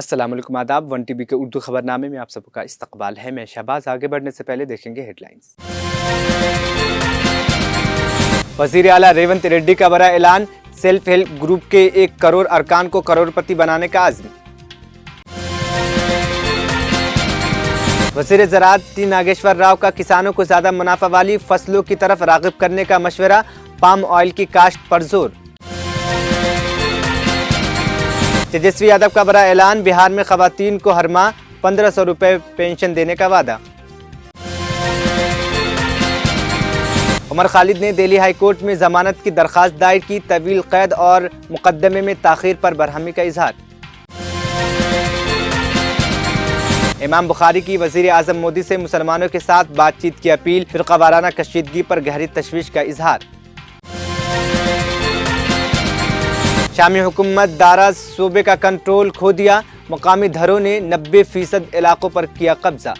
अस्सलाम वालेकुम आदाब। वन टीवी के उर्दू खबरनामे में आप सबका इस्तकबाल है। मैं शहबाज। आगे बढ़ने से पहले देखेंगे हेडलाइंस। वज़ीर आला रेवंत रेड्डी का बड़ा ऐलान, सेल्फ हेल्प ग्रुप के 1 करोड़ अरकान को करोड़पति बनाने का आज़्म। वज़ीर ज़राअत टी नागेश्वर राव का किसानों को ज्यादा मुनाफा वाली फसलों की तरफ राग़िब करने का मशवरा, पाम ऑयल की काश्त पर जोर। तेजस्वी यादव का बड़ा ऐलान, बिहार में खवातीन को हर माह 1500 रुपये पेंशन देने का वादा। उमर खालिद ने दिल्ली हाई कोर्ट में जमानत की दरख्वास्त दायर की, तवील कैद और मुकदमे में ताखीर पर बरहमी का इजहार। इमाम बुखारी की वज़ीर आज़म मोदी से मुसलमानों के साथ बातचीत की अपील, फिरका वाराना कशीदगी पर गहरी तशवीश का इजहार। शामी हुकूमत दारा सूबे का कंट्रोल खो दिया, मकामी धरों ने 90% इलाकों पर किया कब्जा।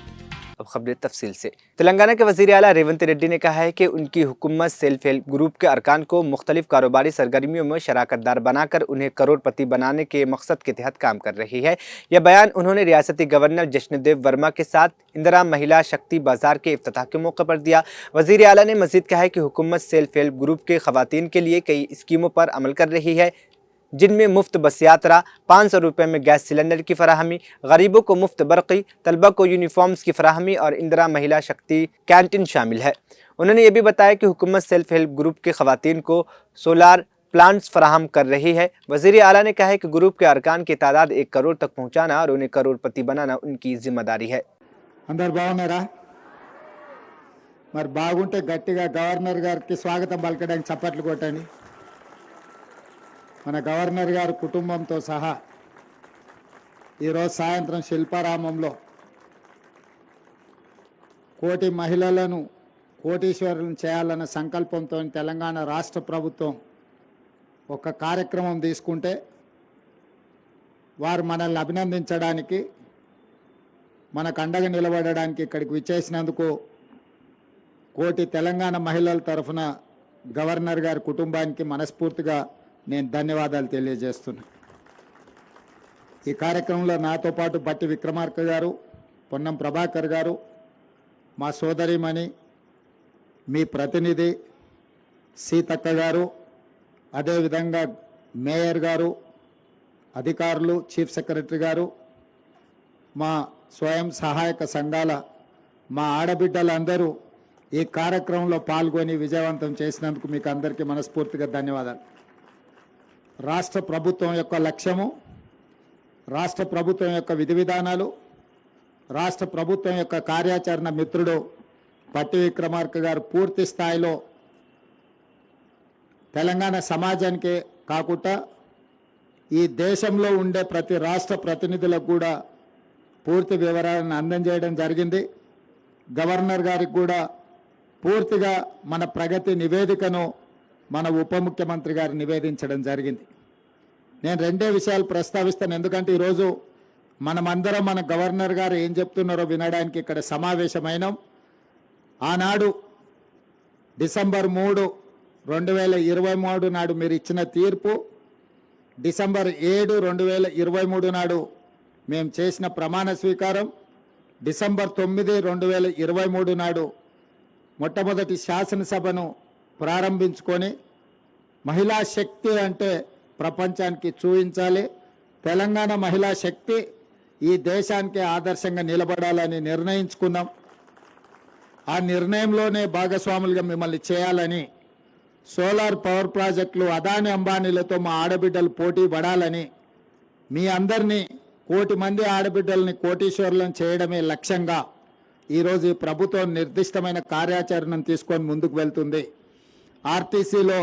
अब खबरें तफसील से। तेलंगाना के वज़ीर आला रेवंत रेड्डी ने कहा है कि उनकी हुकूमत सेल्फ हेल्प ग्रुप के अरकान को मुख्तलिफ कारोबारी सरगर्मियों में शराकतदार बनाकर उन्हें करोड़पति बनाने के मकसद के तहत काम कर रही है। यह बयान उन्होंने रियासती गवर्नर जश्नदेव वर्मा के साथ इंदिरा महिला शक्ति बाजार के इफ्तिताह के मौके पर दिया। वज़ीर आला ने मजीद कहा है कि हुकूमत सेल्फ हेल्प ग्रुप के खवातीन के लिए कई स्कीमों पर अमल कर रही है, जिनमें मुफ्त बस यात्रा, 500 रुपये में गैस सिलेंडर की फराहमी, गरीबों को मुफ्त बरक़ी, तलबा को यूनिफॉर्म्स की फराहमी और इंदिरा महिला शक्ति कैंटीन शामिल है। उन्होंने ये भी बताया कि हुकूमत सेल्फ हेल्प ग्रुप के खवातीन को सोलार प्लांट्स फराहम कर रही है। वज़ीर आला ने कहा है कि ग्रुप के अरकान की तादाद 1 करोड़ तक पहुँचाना और उन्हें करोड़पति बनाना उनकी जिम्मेदारी है। అందరు బాగున్నారా? మరి బాగుంటే గట్టిగా గవర్నర్ గారికి స్వాగతం పలకడానికి చప్పట్లు కొట్టండి. మన గవర్నర్ గారు కుటుంబంతో సహా ఈరోజు సాయంత్రం శిల్పారామంలో కోటి మహిళలను కోటీశ్వరులను చేయాలన్న సంకల్పంతో తెలంగాణ రాష్ట్ర ప్రభుత్వం ఒక కార్యక్రమం తీసుకుంటే వారు మనల్ని అభినందించడానికి, మనకు అండగా నిలబడడానికి ఇక్కడికి విచ్చేసినందుకు కోటి తెలంగాణ మహిళల తరఫున గవర్నర్ గారి కుటుంబానికి మనస్ఫూర్తిగా నేను ధన్యవాదాలు తెలియజేస్తున్నా. ఈ కార్యక్రమంలో నాతో పాటు బట్టి విక్రమార్క గారు, పొన్నం ప్రభాకర్ గారు, మా సోదరిమణి మీ ప్రతినిధి సీతక్క గారు, అదేవిధంగా మేయర్ గారు, అధికారులు, చీఫ్ సెక్రటరీ గారు, మా స్వయం సహాయక సంఘాల మా ఆడబిడ్డలందరూ ఈ కార్యక్రమంలో పాల్గొని విజయవంతం చేసినందుకు మీకు అందరికీ మనస్ఫూర్తిగా ధన్యవాదాలు. రాష్ట్ర ప్రభుత్వం యొక్క లక్ష్యము, రాష్ట్ర ప్రభుత్వం యొక్క విధి విధానాలు, రాష్ట్ర ప్రభుత్వం యొక్క కార్యాచరణ మిత్రుడు పట్టి విక్రమార్క గారు పూర్తి స్థాయిలో తెలంగాణ సమాజానికే కాకుండా ఈ దేశంలో ఉండే ప్రతి రాష్ట్ర ప్రతినిధులకు కూడా పూర్తి వివరాలను అందజేయడం జరిగింది. గవర్నర్ గారికి కూడా పూర్తిగా మన ప్రగతి నివేదికను మన ఉప ముఖ్యమంత్రి గారు నివేదించడం జరిగింది. నేను రెండే విషయాలు ప్రస్తావిస్తాను, ఎందుకంటే ఈరోజు మనమందరం మన గవర్నర్ గారు ఏం చెప్తున్నారో వినడానికి ఇక్కడ సమావేశమైనాం. ఆనాడు డిసెంబర్ 3, 2023 నాడు మీరు ఇచ్చిన తీర్పు, డిసెంబర్ 7, 2023 నాడు మేము చేసిన ప్రమాణ స్వీకారం, డిసెంబర్ 9, 2023 నాడు మొట్టమొదటి శాసనసభను ప్రారంభించుకొని మహిళా శక్తి అంటే ప్రపంచానికి చూపించాలి, తెలంగాణ మహిళా శక్తి ఈ దేశానికి ఆదర్శంగా నిలబడాలని నిర్ణయించుకున్నాం. ఆ నిర్ణయంలోనే భాగస్వాములుగా మిమ్మల్ని చేయాలని, సోలార్ పవర్ ప్రాజెక్టులు అదాని అంబానీలతో మా ఆడబిడ్డలు పోటీ పడాలని, మీ అందరినీ 1 కోటి మంది ఆడబిడ్డల్ని కోటీశ్వరులను చేయడమే లక్ష్యంగా ఈరోజు ఈ ప్రభుత్వం నిర్దిష్టమైన కార్యాచరణను తీసుకొని ముందుకు వెళ్తుంది. ఆర్టీసీలో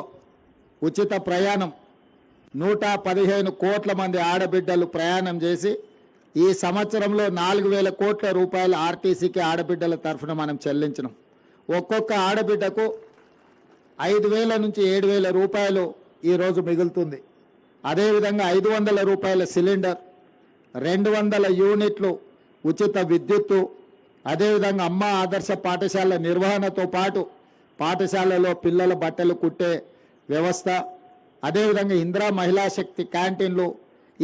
ఉచిత ప్రయాణం 115 కోట్ల మంది ఆడబిడ్డలు ప్రయాణం చేసి ఈ సంవత్సరంలో 4000 కోట్ల రూపాయలు ఆర్టీసీకి ఆడబిడ్డల తరఫున మనం చెల్లించినాం. ఒక్కొక్క ఆడబిడ్డకు 5000 నుంచి 7000 రూపాయలు ఈరోజు మిగులుతుంది. అదేవిధంగా 500 రూపాయల సిలిండర్, 200 యూనిట్లు ఉచిత విద్యుత్తు, అదేవిధంగా అమ్మ ఆదర్శ పాఠశాల నిర్వహణతో పాటు పాఠశాలలో పిల్లల బట్టలు కుట్టే వ్యవస్థ, అదేవిధంగా ఇందిరా మహిళా శక్తి క్యాంటీన్లు,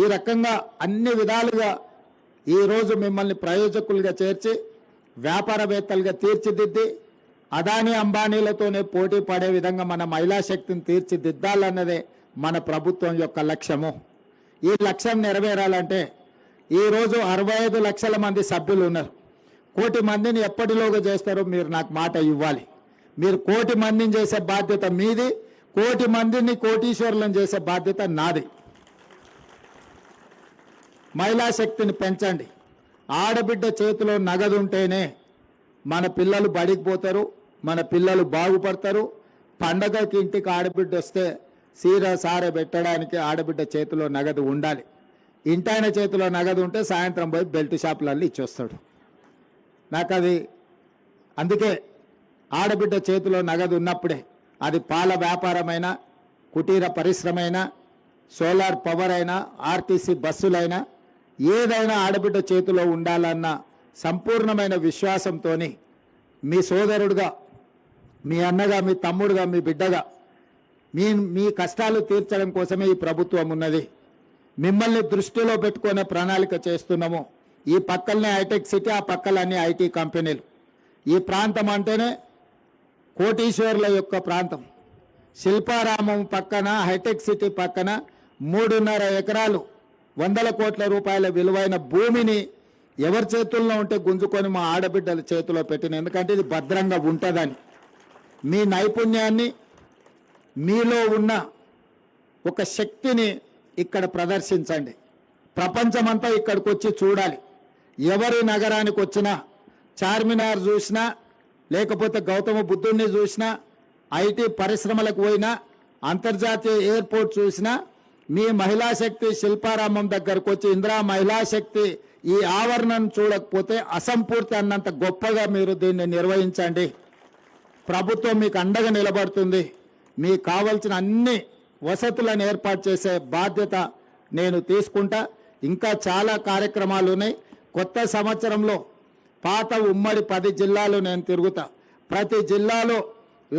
ఈ రకంగా అన్ని విధాలుగా ఈరోజు మిమ్మల్ని ప్రయోజకులుగా చేర్చి వ్యాపారవేత్తలుగా తీర్చిదిద్ది అదానీ అంబానీలతోనే పోటీ పడే విధంగా మన మహిళా శక్తిని తీర్చిదిద్దాలన్నదే మన ప్రభుత్వం యొక్క లక్ష్యము. ఈ లక్ష్యం నెరవేరాలంటే ఈరోజు 65 లక్షల మంది సభ్యులు ఉన్నారు. 1 కోటి మందిని ఎప్పటిలోగా చేస్తారో మీరు నాకు మాట ఇవ్వాలి. మీరు 1 కోటి మందిని చేసే బాధ్యత మీది, 1 కోటి మందిని కోటీశ్వరులను చేసే బాధ్యత నాది. మహిళా శక్తిని పెంచండి. ఆడబిడ్డ చేతిలో నగదు ఉంటేనే మన పిల్లలు బడికి పోతారు, మన పిల్లలు బాగుపడతారు. పండగకి ఇంటికి ఆడబిడ్డ వస్తే సీర సారె పెట్టడానికి ఆడబిడ్డ చేతిలో నగదు ఉండాలి. ఇంటాయన చేతిలో నగదు ఉంటే సాయంత్రం పోయి బెల్ట్ షాపులలో ఇచ్చొస్తాడు. నాకు అది అందుకే ఆడబిడ్డ చేతిలో నగదు ఉన్నప్పుడే అది పాల వ్యాపారమైనా, కుటీర పరిశ్రమైనా, సోలార్ పవర్ అయినా, ఆర్టీసీ బస్సులైనా ఏదైనా ఆడబిడ్డ చేతిలో ఉండాలన్న సంపూర్ణమైన విశ్వాసంతో మీ సోదరుడుగా, మీ అన్నగా, మీ తమ్ముడుగా, మీ బిడ్డగా మీ కష్టాలు తీర్చడం కోసమే ఈ ప్రభుత్వం ఉన్నది. మిమ్మల్ని దృష్టిలో పెట్టుకునే ప్రణాళిక చేస్తున్నాము. ఈ పక్కలనే హైటెక్ సిటీ, ఆ పక్కలన్నీ ఐటీ కంపెనీలు. ఈ ప్రాంతం అంటేనే కోటీశ్వర్ల యొక్క ప్రాంతం. శిల్పారామం పక్కన, హైటెక్ సిటీ పక్కన 3.5 ఎకరాలు 100 కోట్ల రూపాయల విలువైన భూమిని ఎవరి చేతుల్లో ఉంటే గుంజుకొని మా ఆడబిడ్డల చేతిలో పెట్టిన, ఎందుకంటే ఇది భద్రంగా ఉంటుందని. మీ నైపుణ్యాన్ని, మీలో ఉన్న ఒక శక్తిని ఇక్కడ ప్రదర్శించండి. ప్రపంచమంతా ఇక్కడికి వచ్చి చూడాలి. ఎవరి నగరానికి వచ్చినా, చార్మినార్ చూసినా, లేకపోతే గౌతమ బుద్ధుడిని చూసినా, ఐటీ పరిశ్రమలకు పోయినా, అంతర్జాతీయ ఎయిర్పోర్ట్ చూసినా, మీ మహిళా శక్తి శిల్పారామం దగ్గరకు వచ్చి ఇందిరా మహిళా శక్తి ఈ ఆవరణను చూడకపోతే అసంపూర్తి అన్నంత గొప్పగా మీరు దీన్ని నిర్వహించండి. ప్రభుత్వం మీకు అండగా నిలబడుతుంది. మీకు కావాల్సిన అన్ని వసతులను ఏర్పాటు చేసే బాధ్యత నేను తీసుకుంటా. ఇంకా చాలా కార్యక్రమాలు ఉన్నాయి. కొత్త సంవత్సరంలో పాత ఉమ్మడి 10 జిల్లాలు నేను తిరుగుతా. ప్రతి జిల్లాలో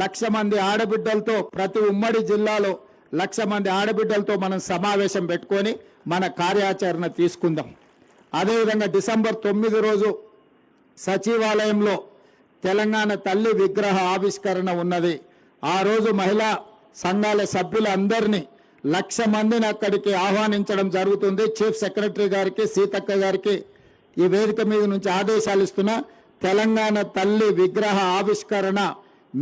1,00,000 మంది ఆడబిడ్డలతో, ప్రతి ఉమ్మడి జిల్లాలో 1,00,000 మంది ఆడబిడ్డలతో మనం సమావేశం పెట్టుకొని మన కార్యాచరణ తీసుకుందాం. అదేవిధంగా డిసెంబర్ 9 రోజు సచివాలయంలో తెలంగాణ తల్లి విగ్రహ ఆవిష్కరణ ఉన్నది. ఆ రోజు మహిళా సంఘాల సభ్యులందరినీ 1,00,000 మందిని అక్కడికి ఆహ్వానించడం జరుగుతుంది. చీఫ్ సెక్రటరీ గారికి, సీతక్క గారికి ఈ వేదిక మీద నుంచి ఆదేశాలు ఇస్తున్నా. తెలంగాణ తల్లి విగ్రహ ఆవిష్కరణ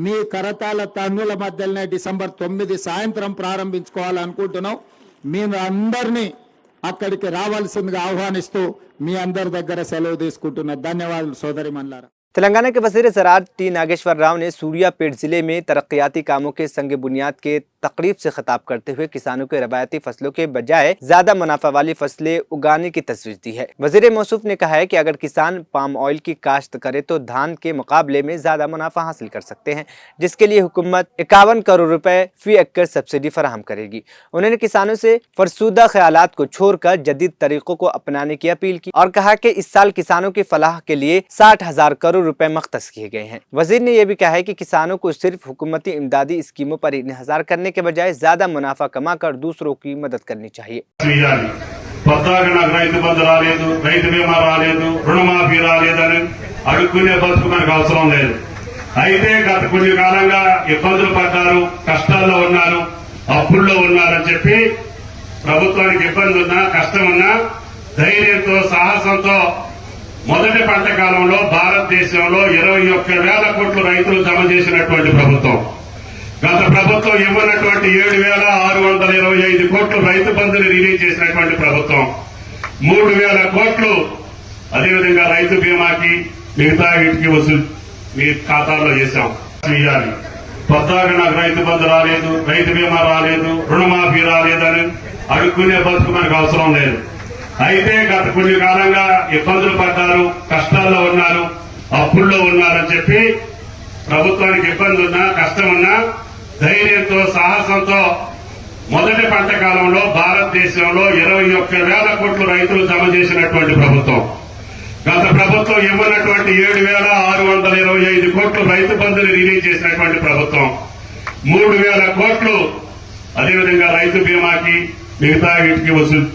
మీ కరతాల తన్నుల మధ్యలోనే డిసెంబర్ 9 సాయంత్రం ప్రారంభించుకోవాలనుకుంటున్నాం. మీరు అందరినీ అక్కడికి రావాల్సిందిగా ఆహ్వానిస్తూ మీ అందరి దగ్గర సెలవు తీసుకుంటున్నా. ధన్యవాదాలు సోదరి మల్లారా. तेलंगाना के वज़ीर ज़राअत टी नागेश्वर राव ने सूर्यापेट जिले में तरक्याती कामों के संग बुनियाद के तकरीब से खिताब करते हुए किसानों के रवायती फसलों के बजाय ज्यादा मुनाफा वाली फसलें उगाने की तजवीज़ दी है। वज़ीर मौसूफ ने कहा है कि अगर किसान पाम ऑयल की काश्त करे तो धान के मुकाबले में ज्यादा मुनाफा हासिल कर सकते हैं, जिसके लिए हुकूमत 51 करोड़ रुपए फी एकड़ सब्सिडी फराहम करेगी। उन्होंने किसानों से फरसूदा ख्यालात को छोड़कर जदीद तरीकों को अपनाने की अपील की और कहा कि इस साल किसानों की फलाह के लिए 60,000 करोड़ रुपए मख्तस किए गए हैं। वज़ीर ने यह भी कहा है कि किसानों को सिर्फ हुकूमती इमदादी स्कीमों पर इन्हिसार करने के बजाय ज्यादा मुनाफा कमाकर दूसरों की मदद करनी चाहिए। రైతు బంధు రాలేదు, రైతు బీమా రాలేదు, రుణమాఫీ రాలేదని అడుక్కునే బతుకు మనకు అవసరం లేదు. అయితే గత కొన్ని కాలంగా ఇబ్బందులు పడ్డారు, కష్టాల్లో ఉన్నారు, అప్పుల్లో ఉన్నారని చెప్పి ప్రభుత్వానికి ఇబ్బంది ఉన్నా, కష్టం ఉన్నా ధైర్యంతో, సాహసంతో మొదటి పంట కాలంలో భారతదేశంలో 21,000 కోట్లు రైతులు జమ చేసినటువంటి ప్రభుత్వం. గత ప్రభుత్వం ఇవ్వనటువంటి 7,625 కోట్లు రైతు బంధుని రిలీజ్ చేసినటువంటి ప్రభుత్వం. 3,000 కోట్లు అదేవిధంగా రైతు బీమాకి, మిగతా వీటికి వసూలు మీ ఖాతాల్లో చేశాం. చేయాలి. కొత్తగా నాకు రైతు బంధు రాలేదు, రైతు బీమా రాలేదు, రుణమాఫీ రాలేదని అడుక్కునే బతుకు మనకు అవసరం లేదు. అయితే గత కొన్ని కాలంగా ఇబ్బందులు పడ్డారు, కష్టాల్లో ఉన్నారు, అప్పుల్లో ఉన్నారని చెప్పి ప్రభుత్వానికి ఇబ్బంది ఉన్నా, కష్టం ఉన్నా ధైర్యంతో, సాహసంతో మొదటి పంట కాలంలో భారతదేశంలో 21,000 కోట్లు రైతులు జమ చేసినటువంటి ప్రభుత్వం. గత ప్రభుత్వం ఇవ్వనటువంటి 7,625 కోట్లు రైతు బంధుని రిలీజ్ చేసినటువంటి ప్రభుత్వం. 3,000 కోట్లు అదేవిధంగా రైతు బీమాకి, మిగతా వీటికి వసూలు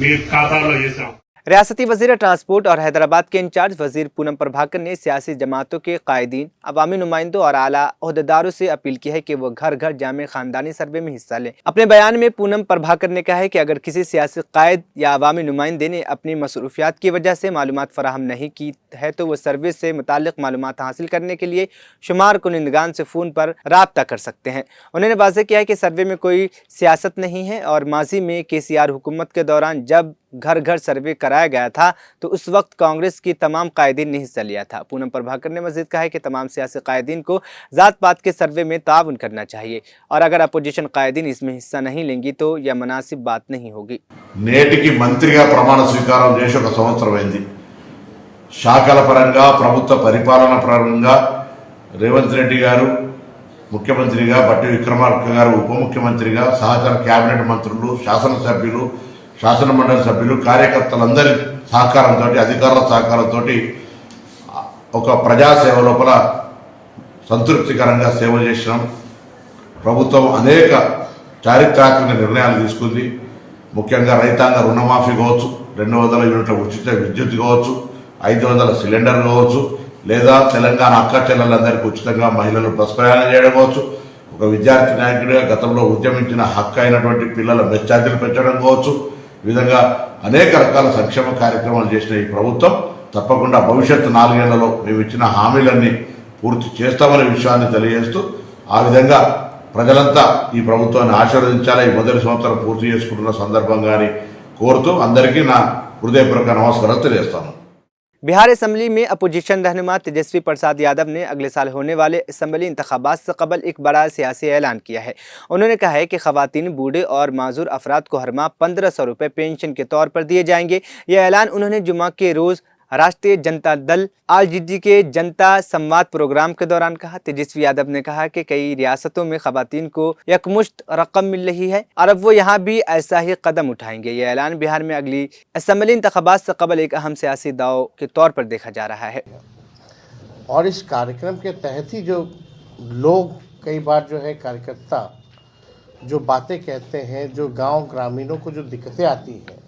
మీ ఖాతాలో వేసాం। रियासती वजीर ट्रांसपोर्ट और हैदराबाद के इंचार्ज वजीर पूनम प्रभाकर ने सियासी जमातों के कायदीन, अवामी नुमाइंदों और आला ओहदेदारों से अपील की है कि वो घर घर जामे खानदानी सर्वे में हिस्सा लें। अपने बयान में पूनम प्रभाकर ने कहा है कि अगर किसी सियासी कायद या अवामी नुमाइंदे ने अपनी मसरूफियात की वजह से मालूमात फराहम नहीं की है तो वो सर्वे से मुताल्लिक मालूमात हासिल करने के लिए शुमार कुनिंदगान से फ़ोन पर राब्ता कर सकते हैं। उन्होंने वाज़ेह किया है कि सर्वे में कोई सियासत नहीं है और माजी में KCR हुकूमत के दौरान जब घर घर सर्वे कराया गया था तो उस वक्त कांग्रेस की तमाम कायदीन ने हिस्सा लिया था। पूनम प्रभाकर ने मजीद कहा है कि तमाम सियासी कायदीन को ज़ात पात के सर्वे में ताउन करना चाहिए और अगर अपोजिशन कायदीन इसमें हिस्सा नहीं लेंगी तो यह मुनासिब बात नहीं होगी। నేటికి మంత్రిగా ప్రమాణ స్వీకారం చేసి ఒక సంవత్సరం అయింది। శాఖల పరంగా ప్రభుత్వ పరిపాలన పరంగా రేవంత్ రెడ్డి గారు ముఖ్యమంత్రిగా, బట్టి విక్రమార్క గారు ఉప ముఖ్యమంత్రిగా, సహచర కేబినెట్ మంత్రులు, శాసనసభ్యులు, శాసన మండలి సభ్యులు, కార్యకర్తలందరి సహకారంతో, అధికారుల సహకారంతో ఒక ప్రజాసేవ లోపల సంతృప్తికరంగా సేవ చేసినాం। ప్రభుత్వం అనేక చారిత్రాత్మక నిర్ణయాలు తీసుకుంది। ముఖ్యంగా రైతాంగ రుణమాఫీ కావచ్చు, 200 యూనిట్ల ఉచిత విద్యుత్ కావచ్చు, 500 సిలిండర్ కావచ్చు, లేదా తెలంగాణ అక్క చెల్లెలందరికీ ఉచితంగా మహిళలు బస్ ప్రయాణం చేయడం కావచ్చు, ఒక విద్యార్థి నాయకుడిగా గతంలో ఉద్యమించిన హక్కు అయినటువంటి పిల్లల మెస్ ఛార్జీలు పెంచడం కావచ్చు, ఈ విధంగా అనేక రకాల సంక్షేమ కార్యక్రమాలు చేసిన ఈ ప్రభుత్వం తప్పకుండా భవిష్యత్తు 4 ఏళ్లలో మేము ఇచ్చిన హామీలన్నీ పూర్తి చేస్తామనే విషయాన్ని తెలియజేస్తూ ఆ విధంగా ప్రజలంతా ఈ ప్రభుత్వాన్ని ఆశీర్వదించాలి, ఈ మొదటి సంవత్సరం పూర్తి చేసుకుంటున్న సందర్భంగాని కోరుతూ అందరికీ నా హృదయపూర్వక నమస్కారాలు తెలియజేస్తాను। बिहार असम्बली में अपोजिशन रहनुमा तेजस्वी प्रसाद यादव ने अगले साल होने वाले असम्बली इंतखाबात से कबल एक बड़ा सियासी ऐलान किया है। उन्होंने कहा है कि खवातीन, बूढ़े और माजूर अफराद को हर माह 1500 रुपये पेंशन के तौर पर दिए जाएंगे। यह ऐलान उन्होंने जुमा के रोज़ राष्ट्रीय जनता दल RJD के जनता संवाद प्रोग्राम के दौरान कहा। तेजस्वी यादव ने कहा कि कई रियासतों में खवातीन को यकमुश्त रकम मिल रही है और अब वो यहाँ भी ऐसा ही कदम उठाएंगे। यह ऐलान बिहार में अगली असम्बली इंतखाबात से कबल एक अहम सियासी दाव के तौर पर देखा जा रहा है। और इस कार्यक्रम के तहत ही जो लोग कई बार जो है कार्यकर्ता जो बातें कहते हैं, जो गांव ग्रामीणों को जो दिक्कतें आती हैं,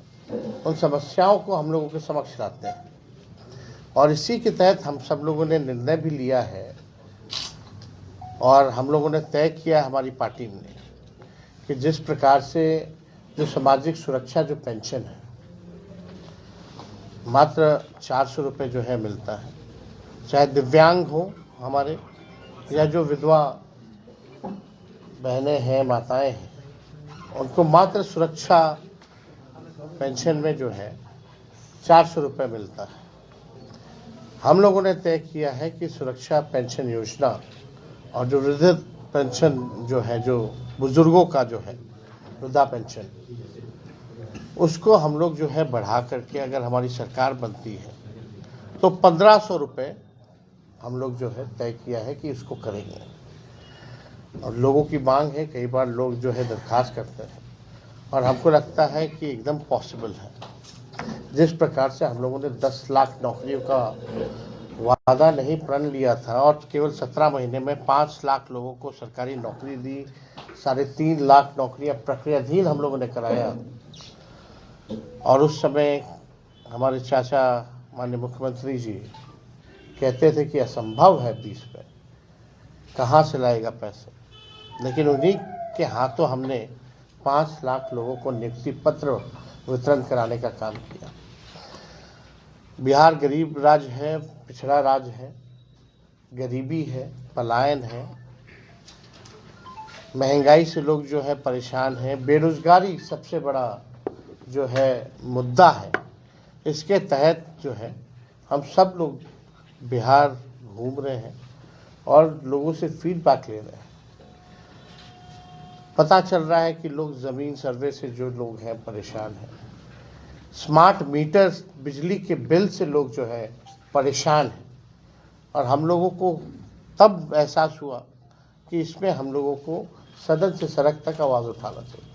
उन समस्याओं को हम लोगों के समक्ष लाते हैं। और इसी के तहत हम सब लोगों ने निर्णय भी लिया है और हम लोगों ने तय किया हमारी पार्टी ने कि जिस प्रकार से जो सामाजिक सुरक्षा जो पेंशन है मात्र 400 रुपये जो है मिलता है, चाहे दिव्यांग हो हमारे या जो विधवा बहनें हैं, माताएं हैं, उनको मात्र सुरक्षा पेंशन में जो है 400 रुपये मिलता है। हम लोगों ने तय किया है कि सुरक्षा पेंशन योजना और जो वृद्ध पेंशन जो है, जो बुजुर्गों का जो है वृद्धा पेंशन, उसको हम लोग जो है बढ़ा करके अगर हमारी सरकार बनती है तो 1500 रुपये हम लोग जो है तय किया है कि इसको करेंगे। और लोगों की मांग है, कई बार लोग जो है दरख्वास्त करते हैं और हमको लगता है कि एकदम पॉसिबल है। जिस प्रकार से हम लोगों ने 10 लाख नौकरियों का वादा नहीं प्रण लिया था और केवल 17 महीने में 5 लाख लोगों को सरकारी नौकरी दी, 3.5 लाख नौकरियां प्रक्रियाधीन हम लोगों ने कराया। और उस समय हमारे चाचा माननीय मुख्यमंत्री जी कहते थे कि असंभव है 20 में, कहाँ से लाएगा पैसे, लेकिन उन्हीं के हाथों हमने 5 लाख लोगों को नियुक्ति पत्र वितरण कराने का काम किया। बिहार गरीब राज्य है, पिछड़ा राज्य है, गरीबी है, पलायन है, महंगाई से लोग जो है परेशान हैं, बेरोजगारी सबसे बड़ा जो है मुद्दा है। इसके तहत जो है हम सब लोग बिहार घूम रहे हैं और लोगों से फीडबैक ले रहे हैं। पता चल रहा है कि लोग ज़मीन सर्वे से जो लोग हैं परेशान हैं, स्मार्ट मीटर बिजली के बिल से लोग जो है परेशान हैं। और हम लोगों को तब एहसास हुआ कि इसमें हम लोगों को सदन से सड़क तक आवाज़ उठाना चाहिए।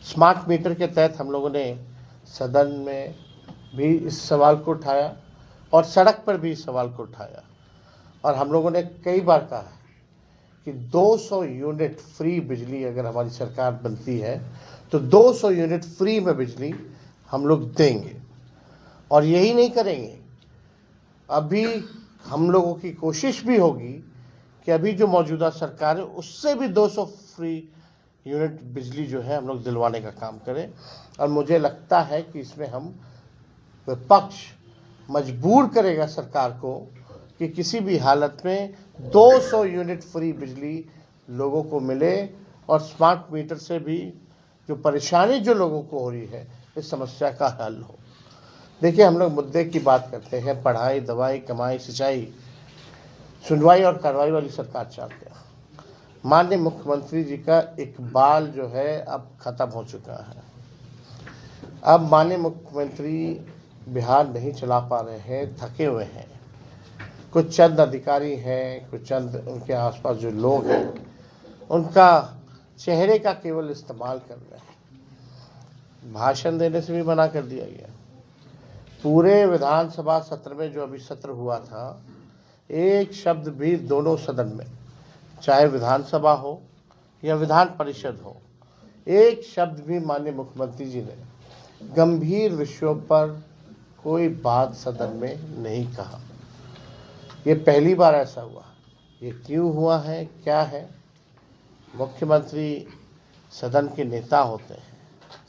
स्मार्ट मीटर के तहत हम लोगों ने सदन में भी इस सवाल को उठाया और सड़क पर भी इस सवाल को उठाया। और हम लोगों ने कई बार कहा है कि 200 यूनिट फ्री बिजली अगर हमारी सरकार बनती है तो 200 यूनिट फ्री में बिजली हम लोग देंगे और यही नहीं करेंगे। अभी हम लोगों की कोशिश भी होगी कि अभी जो मौजूदा सरकार है उससे भी 200 फ्री यूनिट बिजली जो है हम लोग दिलवाने का काम करें। और मुझे लगता है कि इसमें हम विपक्ष मजबूर करेगा सरकार को कि किसी भी हालत में 200 यूनिट फ्री बिजली लोगों को मिले और स्मार्ट मीटर से भी जो परेशानी जो लोगों को हो रही है इस समस्या का हल हो। देखिए, हम लोग मुद्दे की बात करते हैं, पढ़ाई, दवाई, कमाई, सिंचाई, सुनवाई और कार्रवाई वाली सरकार चाहते हैं। माननीय मुख्यमंत्री जी का इकबाल जो है अब खत्म हो चुका है। अब माननीय मुख्यमंत्री बिहार नहीं चला पा रहे हैं, थके हुए हैं। कुछ चंद अधिकारी हैं, कुछ चंद उनके आसपास जो लोग हैं, उनका चेहरे का केवल इस्तेमाल कर रहे हैं। भाषण देने से भी मना कर दिया गया। पूरे विधानसभा सत्र में जो अभी सत्र हुआ था, एक शब्द भी दोनों सदन में, चाहे विधानसभा हो या विधान परिषद हो, एक शब्द भी माननीय मुख्यमंत्री जी ने गंभीर विषयों पर कोई बात सदन में नहीं कहा। ये पहली बार ऐसा हुआ। ये क्यों हुआ है, क्या है? मुख्यमंत्री सदन के नेता होते हैं,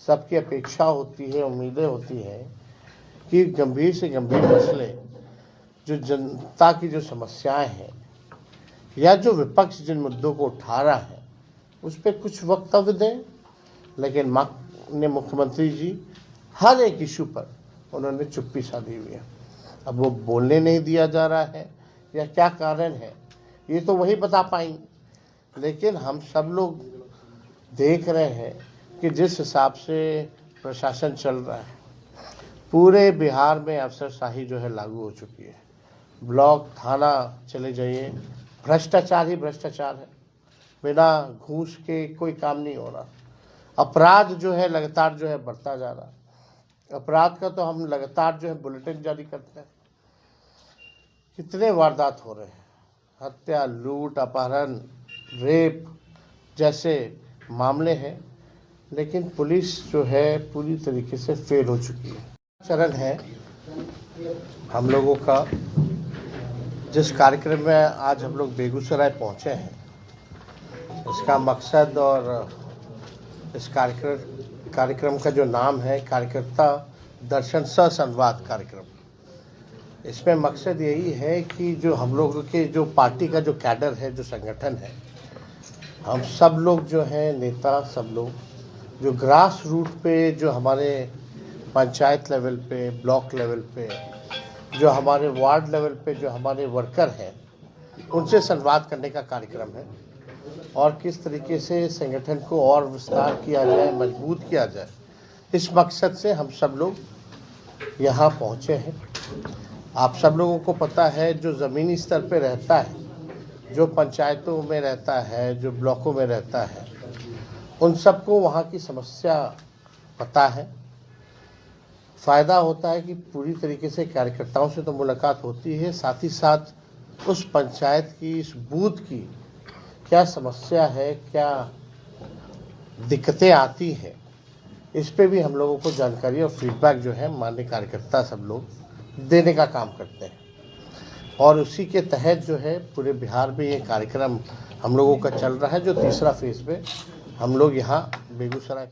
सबकी अपेक्षा होती है, उम्मीदें होती हैं कि गंभीर से गंभीर मसले, जो जनता की जो समस्याएं हैं या जो विपक्ष जिन मुद्दों को उठा रहा है उस पर कुछ वक्तव्य दें। लेकिन माननीय मुख्यमंत्री जी हर एक इशू पर उन्होंने चुप्पी साधी हुई है। अब वो बोलने नहीं दिया जा रहा है या क्या कारण है, ये तो वही बता पाएंगे। लेकिन हम सब लोग देख रहे हैं कि जिस हिसाब से प्रशासन चल रहा है, पूरे बिहार में अफसरशाही जो है लागू हो चुकी है। ब्लॉक, थाना चले जाइए, भ्रष्टाचार ही भ्रष्टाचार है। बिना घूस के कोई काम नहीं हो रहा। अपराध जो है लगातार जो है बढ़ता जा रहा। अपराध का तो हम लगातार जो है बुलेटिन जारी करते हैं। कितने वारदात हो रहे हैं, हत्या, लूट, अपहरण, रेप जैसे मामले हैं, लेकिन पुलिस जो है पूरी तरीके से फेल हो चुकी है। चरण है हम लोगों का, जिस कार्यक्रम में आज हम लोग बेगूसराय पहुंचे हैं, इसका मकसद और इस कार्यक्रम का जो नाम है कार्यकर्ता दर्शन सह संवाद कार्यक्रम। इसमें मकसद यही है कि जो हम लोगों के जो पार्टी का जो कैडर है, जो संगठन है, हम सब लोग जो हैं नेता, सब लोग जो ग्रास रूट पे, जो हमारे पंचायत लेवल पे, ब्लॉक लेवल पे, जो हमारे वार्ड लेवल पे जो हमारे वर्कर हैं, उनसे संवाद करने का कार्यक्रम है। और किस तरीके से संगठन को और विस्तार किया जाए, मजबूत किया जाए, इस मकसद से हम सब लोग यहाँ पहुँचे हैं। आप सब लोगों को पता है, जो ज़मीनी स्तर पे रहता है, जो पंचायतों में रहता है, जो ब्लॉकों में रहता है, उन सबको वहाँ की समस्या पता है। फ़ायदा होता है कि पूरी तरीके से कार्यकर्ताओं से तो मुलाकात होती है, साथ ही साथ उस पंचायत की, इस बूथ की क्या समस्या है, क्या दिक्कतें आती हैं, इस पे भी हम लोगों को जानकारी और फीडबैक जो है माननीय कार्यकर्ता सब लोग देने का काम करते हैं। और उसी के तहत जो है पूरे बिहार में ये कार्यक्रम हम लोगों का चल रहा है, जो तीसरा फेज में हम लोग यहाँ बेगूसराय।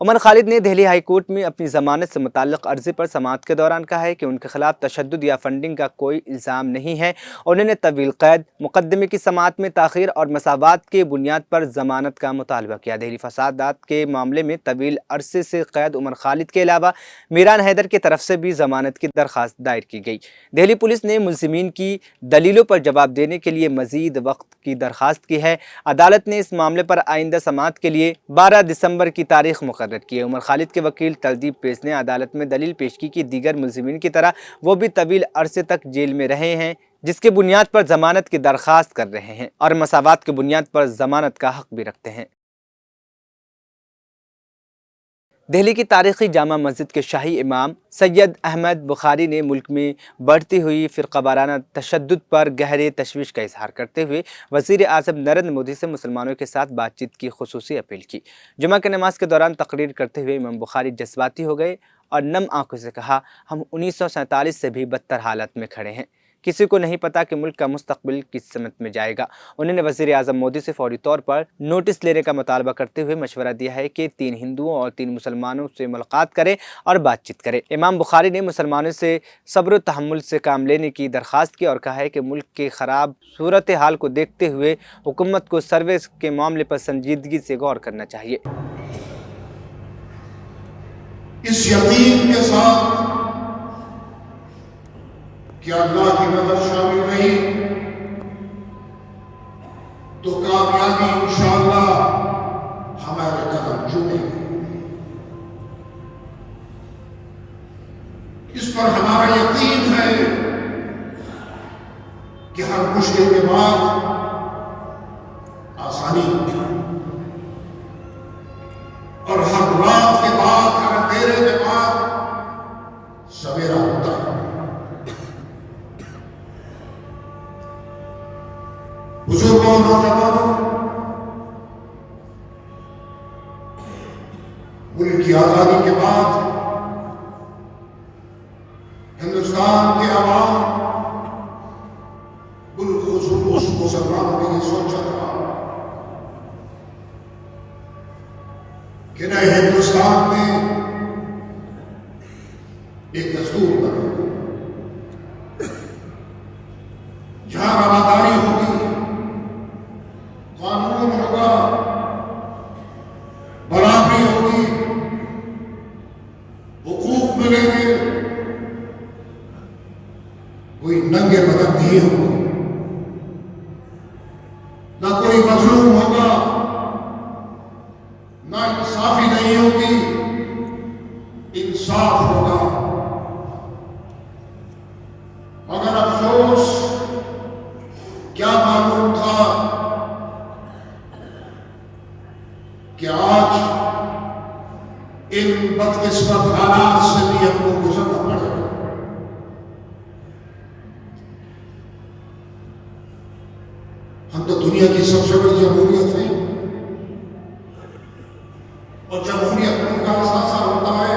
उमर खालिद ने दिल्ली हाई कोर्ट में अपनी जमानत से मुताल्लिक अर्जी पर समाअत के दौरान कहा है कि उनके खिलाफ तशद्दुद या फंडिंग का कोई इल्ज़ाम नहीं है। उन्होंने तवील कैद, मुकदमे की समाअत में ताख़ीर और मसावात के बुनियाद पर जमानत का मुतालबा किया। दिल्ली फसादात के मामले में तवील अरसे से कैद उमर खालिद के अलावा मीरान हैदर की तरफ से भी जमानत की दरख्वास्त दायर की गई। दिल्ली पुलिस ने मुल्ज़िमीन की दलीलों पर जवाब देने के लिए मज़ीद वक्त की दरख्वास्त की है। अदालत ने इस मामले पर आइंदा समाअत के लिए 12 दिसंबर की तारीख मुकर्रर की है। उमर खालिद के वकील तलदीप पेश ने अदालत में दलील पेश की कि दीगर मुल्ज़िमीन की तरह वो भी तवील अरसे तक जेल में रहे हैं, जिसके बुनियाद पर जमानत की दरख्वास्त कर रहे हैं और मसावात की बुनियाद पर जमानत का हक भी रखते हैं। दिल्ली की तारीखी जामा मस्जिद के शाही इमाम सैयद अहमद बुखारी ने मुल्क में बढ़ती हुई फ़िरक़ावाराना तशद्दुद पर गहरे तशवीश का इजहार करते हुए वज़ीर आज़म नरेंद्र मोदी से मुसलमानों के साथ बातचीत की खुसूसी अपील की। जुमा की नमाज के दौरान तकरीर करते हुए इमाम बुखारी जज्बाती हो गए और नम आंखों से कहा, हम 1947 से भी बदतर हालत में खड़े हैं। किसी को नहीं पता कि मुल्क का मुस्तकबिल किस समत में जाएगा। उन्होंने वज़ीर आज़म मोदी से फौरी तौर पर नोटिस लेने का मुतालबा करते हुए मशवरा दिया है कि 3 हिंदुओं और 3 मुसलमानों से मुलाकात करें और बातचीत करें। इमाम बुखारी ने मुसलमानों से सब्र व तहम्मुल से काम लेने की दरख्वास्त की और कहा है कि मुल्क के ख़राब सूरत हाल को देखते हुए हुकूमत को सर्वे के मामले पर संजीदगी से गौर करना चाहिए। इस यकीन के साथ कि अल्लाह की मदद शामिल रही तो कामयाबी इंशाअल्लाह हमारे कदम चूमेगी। इस पर हमारा यकीन है कि हर मुश्किल के बाद आसानी और हर रात के बाद, हर अंधेरे के बाद सवेरा होता है। बुजुर्गों, नौजवानों, मुल्क की आजादी के बाद हिंदुस्तान के अवाम बिलखुसूस मुसलमानों ने ये सोचा था कि नए हिंदुस्तान में एक दस्तूर बने जहां रवादारी होगी, कानून होगा, बराबरी होगी, हुकूक मिलेंगे, कोई नंगे बदन नहीं होगा, ना कोई मजलूम होगा, ना इंसाफी नहीं होगी, इंसाफ होगा। मगर अफसोस क्या मालूम था कि आज इन बदकिस्मत हालात से भी हमको गुजरना पड़ेगा। हम तो दुनिया की सबसे बड़ी जमहूरियत है और जमहूरियत उनका असासा होता है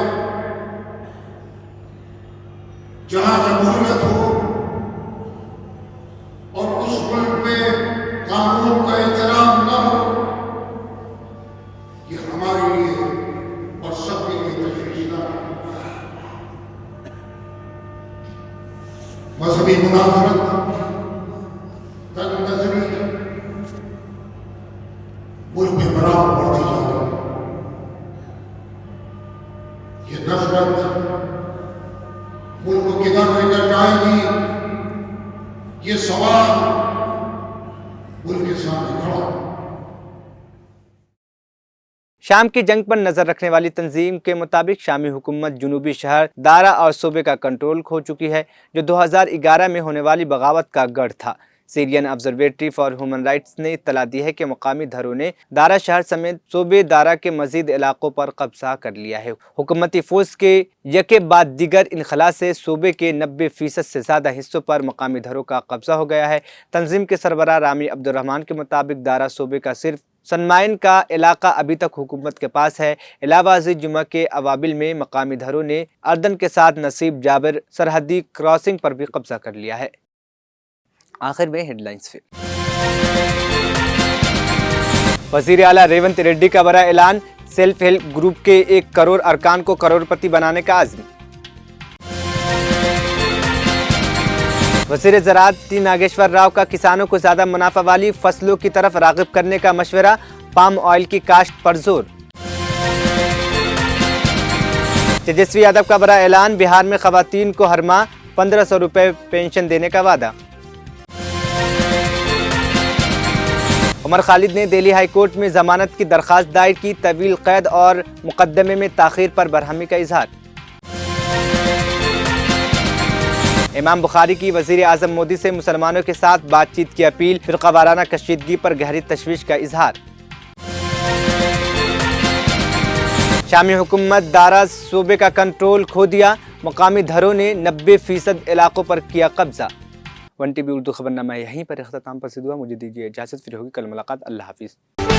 जहां जमहूरियत हो और उस मुल्क में कानून का एहतराम न हो, ये हमारे लिए और सबके लिए तशवीशनाक है। मजहबी मुनाफरत, तंगनजरी मुल्क में बराबर बढ़ती जा रही है। ये नफरत मुल्क को किधर लेकर जाएगी, ये सवाल मुल्क के सामने खड़ा है। शाम की जंग पर नजर रखने वाली तंजीम के मुताबिक शामी हुकूमत जुनूबी शहर दारा और सूबे का कंट्रोल खो चुकी है, जो 2011 में होने वाली बगावत का गढ़ था। Syrian observatory for human rights ने इत्तला दी है कि मकामी धरों ने दारा शहर समेत सूबे दारा के मजीद इलाकों पर कब्जा कर लिया है। हुकूमती फौज के यके बाद दीगर इनखला से सूबे के 90% से ज़्यादा हिस्सों पर मकामी धरों का कब्जा हो गया है। तंजीम के सरबराह रामी अब्दुर्रहमान के मुताबिक दारा सूबे का सिर्फ सनमाइन का इलाका अभी तक हुकूमत के पास है। इलाहाबाद जुमा के अवाबिल में मकामी धरों ने अर्दन के साथ नसीब जाबिर सरहदी क्रॉसिंग पर भी कब्जा कर लिया है। आखिर में हेडलाइंस फिर। वज़ीर आला रेवंत रेड्डी का बड़ा ऐलान, सेल्फ हेल्प ग्रुप के 1 करोड़ अरकान को करोड़पति बनाने का आज़्म। वज़ीर ज़राअत टी नागेश्वर राव का किसानों को ज्यादा मुनाफा वाली फसलों की तरफ राग़िब करने का मशवरा, पाम ऑयल की काश्त पर जोर। तेजस्वी यादव का बड़ा ऐलान, बिहार में खवातीन को हर माह 1500 रुपए पेंशन देने का वादा। उमर खालिद ने दिल्ली हाई कोर्ट में जमानत की दरखास्त दायर की, तवील कैद और मुकदमे में ताखीर पर बरहमी का इजहार। इमाम बुखारी की वज़ीर आज़म मोदी से मुसलमानों के साथ बातचीत की अपील, फ़िरक़ावाराना कशीदगी पर गहरी तशवीश का इजहार। शामी हुकूमत दारा सूबे का कंट्रोल खो दिया, मकामी धरों ने 90% इलाकों पर किया कब्जा। 1 TV उर्दू खबरनामा यहीं पर इख्तिताम पसंद हुआ। मुझे दीजिए इजाज़त, फिर होगी कल मुलाकात। अल्लाह हाफिज़।